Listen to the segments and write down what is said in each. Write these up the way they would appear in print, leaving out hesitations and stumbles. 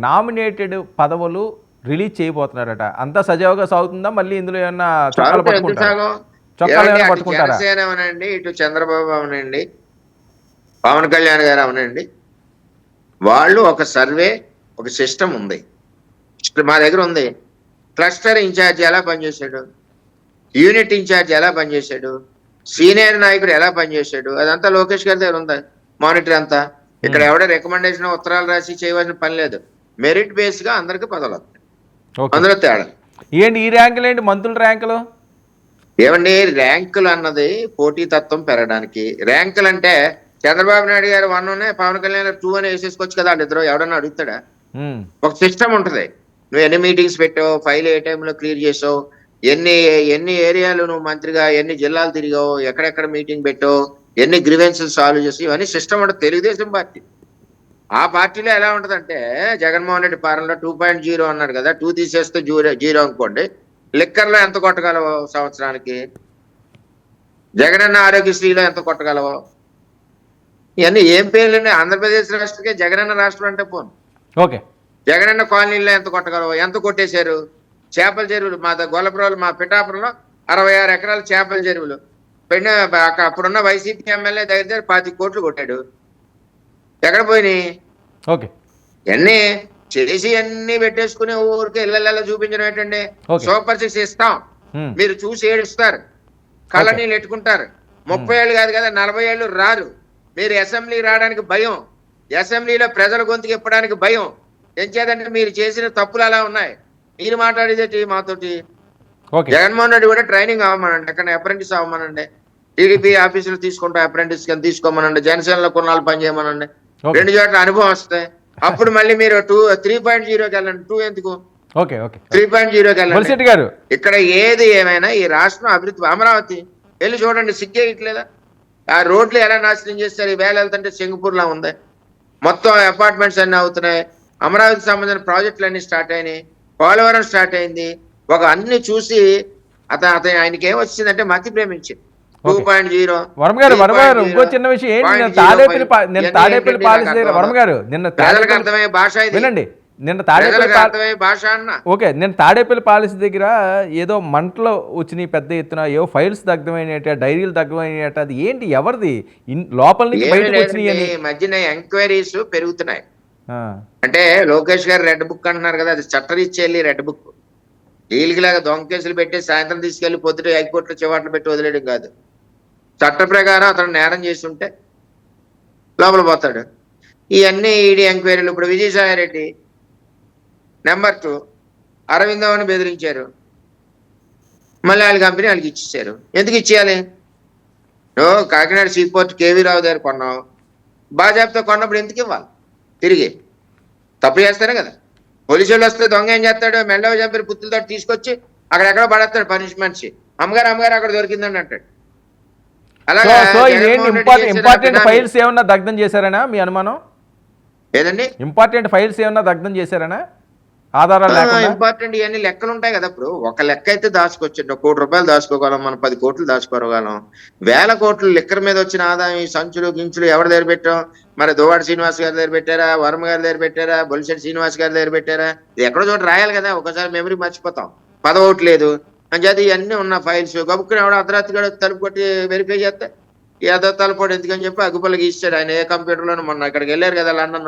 Nominated పదవులు release చేయబోతున్నారట. అంతా సజావుగా సాగుతుందా? మళ్ళీ ఇందులో ఏమన్నా చొక్కాలు పట్టుకుంటారా? చొక్కాలు ఏమైనా పట్టుకుంటారా? జనసేన అవనండి, ఇటు చంద్రబాబు అవనండి, పవన్ కళ్యాణ్ గారు అవనండి, వాళ్ళు ఒక సర్వే, ఒక సిస్టమ్ ఉంది. మా దగ్గర ఉంది. క్లస్టర్ ఇన్ఛార్జ్ ఎలా పనిచేశాడు, యూనిట్ ఇన్ఛార్జ్ ఎలా పనిచేశాడు, సీనియర్ నాయకుడు ఎలా పనిచేశాడు, అదంతా లోకేష్ గారి దగ్గర ఉందా మానిటర్ అంతా. ఇక్కడ ఎవడ రికమెండేషన్ ఉత్తరాలు రాసి చేయవలసిన పని లేదు. మెరిట్ బేస్ గా అందరికి పదవులు వస్తాయి. అందులో తేడా ఏంటి? ఈ ర్యాంకులు ఏంటి? మంత్రుల ర్యాంకులు ఏమండి? ర్యాంకులు అన్నది పోటీతత్వం పెరగడానికి. ర్యాంకులు అంటే చంద్రబాబు నాయుడు గారు 1 ఉన్నాయి, పవన్ కళ్యాణ్ గారు 2 అని వేసేసుకోవచ్చు కదా. వాళ్ళిద్దరు ఎవడన్నా అడుగుతాడా? ఒక సిస్టమ్ ఉంటది. నువ్వు ఎన్ని మీటింగ్స్ పెట్టావు, ఫైల్ ఏ టైంలో క్లియర్ చేసావు, ఎన్ని ఎన్ని ఏరియాలు నువ్వు మంత్రిగా ఎన్ని జిల్లాలు తిరిగావు, ఎక్కడెక్కడ మీటింగ్ పెట్టావు, ఎన్ని గ్రీవెన్సెస్ సాల్వ్ చేసి, ఇవన్నీ సిస్టమ్ ఉంటుంది. తెలుగుదేశం పార్టీ ఆ పార్టీలో ఎలా ఉంటదంటే, జగన్మోహన్ రెడ్డి పాలనలో 2.0 అన్నాడు కదా, 2 తీసేస్తే 0 అనుకోండి. లిక్కర్లో ఎంత కొట్టగలవు సంవత్సరానికి? జగనన్న ఆరోగ్యశ్రీలో ఎంత కొట్టగలవు? ఇవన్నీ ఏం పేర్లు? ఆంధ్రప్రదేశ్ రాష్ట్రకే జగనన్న రాష్ట్రం అంటే పోను. ఓకే, జగనన్న కాలనీలో ఎంత కొట్టగలవు? ఎంత కొట్టేశారు? చేపల చెరువులు మా గొల్లపురంలో, మా పిఠాపురంలో 66 ఎకరాల చేపల చెరువులు అప్పుడున్న వైసీపీ ఎమ్మెల్యే దగ్గర 25 కోట్లు కొట్టాడు. ఎక్కడ పోయినాయి? ఓకే, ఇవన్నీ చేసి అన్ని పెట్టేసుకుని ఊరికే ఇళ్ళ చూపించడం ఏంటండి? సూపర్ 6 ఇస్తాం, మీరు చూసి ఏడుస్తారు, కళ్ళ నీళ్ళు ఎట్టుకుంటారు. 30 ఏళ్ళు కాదు కదా, 40 ఏళ్ళు రారు. మీరు అసెంబ్లీ రావడానికి భయం, అసెంబ్లీలో ప్రజల గొంతుకు ఇప్పడానికి భయం. ఏం చేద్దంటే మీరు చేసిన తప్పులు అలా ఉన్నాయి. మీరు మాట్లాడేదేటి మాతోటి? జగన్మోహన్ రెడ్డి కూడా ట్రైనింగ్ అవ్వమనండి, ఎక్కడ అప్రెంటిస్ అవ్వమనండి, టీడీపీ ఆఫీసులు తీసుకుంటా అప్రెంటిస్ కింద తీసుకోమనండి, జనసేనలో కొన్నాళ్ళు పని చేయమనండి. 2 చోట్ల అనుభవం వస్తాయి. అప్పుడు మళ్ళీ మీరు 3.0కి వెళ్ళండి. 2 ఎందుకు? 3.0కి వెళ్ళండి. ఇక్కడ ఏది ఏమైనా ఈ రాష్ట్రం అభివృద్ధి. అమరావతి వెళ్ళి చూడండి, సిగ్గే ఇట్లేదా? ఆ రోడ్లు ఎలా నాశనం చేస్తారు. ఈ వేళ వెళ్తుంటే సింగపూర్ లా ఉంది. మొత్తం అపార్ట్మెంట్స్ అన్ని అవుతున్నాయి. అమరావతికి సంబంధించిన ప్రాజెక్టులు అన్ని స్టార్ట్ అయినాయి. పోలవరం స్టార్ట్ అయింది. ఒక అన్ని చూసి ఆయనకి ఏమొచ్చిందంటే మతి ప్రేమించి 2.0. వర్మ గారు ఇంకో చిన్న విషయం ఏంటి, తాడేపల్లి పాలసీ దగ్గర వర్మ గారు నిన్న ప్రజలకు అర్థమయ్యే భాష ఇది. వినండి, నిన్న తాడేపల్లి పాలసీ దగ్గర ఏదో మంటలో వచ్చినాయి పెద్ద ఎత్తున, ఏవో ఫైల్స్ దగ్ధమైనట, డైరీలు దగ్ధమైనట. అది ఏంటి? ఎవరిది? లోపల నుంచి బయటకు వచ్చినాయి. మధ్యన ఎంక్వైరీస్ పెరుగుతున్నాయి. అంటే లోకేష్ గారు రెడ్ బుక్ అంటున్నారు కదా, అది చట్టరీత్యా రెడ్ బుక్. వీళ్ళకి లాగా దొంగ కేసులు పెట్టి సాయంత్రం తీసుకెళ్లి పొద్దుట హైకోర్టులో చివాట్లు పెట్టి వదిలేయడం కాదు. చట్ట ప్రకారం అతను నేరం చేస్తుంటే లోపల పోతాడు. ఇవన్నీ ఈడీ ఎంక్వైరీలు. ఇప్పుడు విజయసాయి రెడ్డి నెంబర్ 2 అరవిందోని బెదిరించారు, మళ్ళీ వాళ్ళ కంపెనీ వాళ్ళకి ఇచ్చేసారు. ఎందుకు ఇచ్చేయాలి? నువ్వు కాకినాడ సీపోర్ట్ కేవీ రావు దగ్గర కొన్నావు, బాజాబ్తో కొన్నప్పుడు ఎందుకు ఇవ్వాలి తిరిగి? తప్పు చేస్తానే కదా. పోలీసులు వస్తే దొంగ ఏం చేస్తాడు? మెల్లవ చంపిన పుత్తులతో తీసుకొచ్చి అక్కడెక్కడో పడేస్తాడు పనిష్మెంట్స్. అమ్మగారు అక్కడ దొరికిందని అంటాడు. అలాగే ఇంపార్టెంట్ ఫైల్స్ ఏమన్నా దగ్ధం చేశారనా మీ అనుమానం? ఏదండి? ఇంపార్టెంట్ ఫైల్స్ ఏమన్నా దగ్ధం చేశారనా? ఆధారాలు ఇంపార్టెంట్ ఇవన్నీ లెక్కలు ఉంటాయి కదా. ఇప్పుడు ఒక లెక్క అయితే దాచుకోవచ్చు. 1 కోటి రూపాయలు దాచుకోగలం, మనం 10 కోట్లు దాచుకోగలం. 1000 కోట్లు లిక్కర్ మీద వచ్చిన ఆదాయం, ఈ సంచులు గించులు ఎవరి దగ్గర పెట్టాం? మరి దువ్వాడ శ్రీనివాస్ గారి దగ్గర పెట్టారా, వర్మ గారి దగ్గర పెట్టారా, బొలిశెట్టి శ్రీనివాస్ గారి దగ్గర పెట్టారా? ఇది ఎక్కడో చోట రాయాలి కదా. ఒకసారి మెమరీ మర్చిపోతాం. 10 ఓట్లు లేదు అని చేతి ఇవన్నీ ఉన్న ఫైల్స్ గబుక్కుని ఎవడో అర్ధరాత్రి గడ తలుపు కొట్టి వెరిఫై చేస్తే ఏదో తలుపోడు ఎందుకని చెప్పి అగ్గుపల్లికి ఇచ్చాడు. ఆయన ఏ కంప్యూటర్లోనూ మొన్న అక్కడికి వెళ్ళారు కదా, లండన్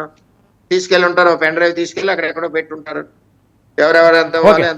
తీసుకెళ్ళి ఉంటారు, పెన్ డ్రైవ్ తీసుకెళ్ళి అక్కడ ఎక్కడో పెట్టి ఉంటారు. ఎవరెవరు ఎంత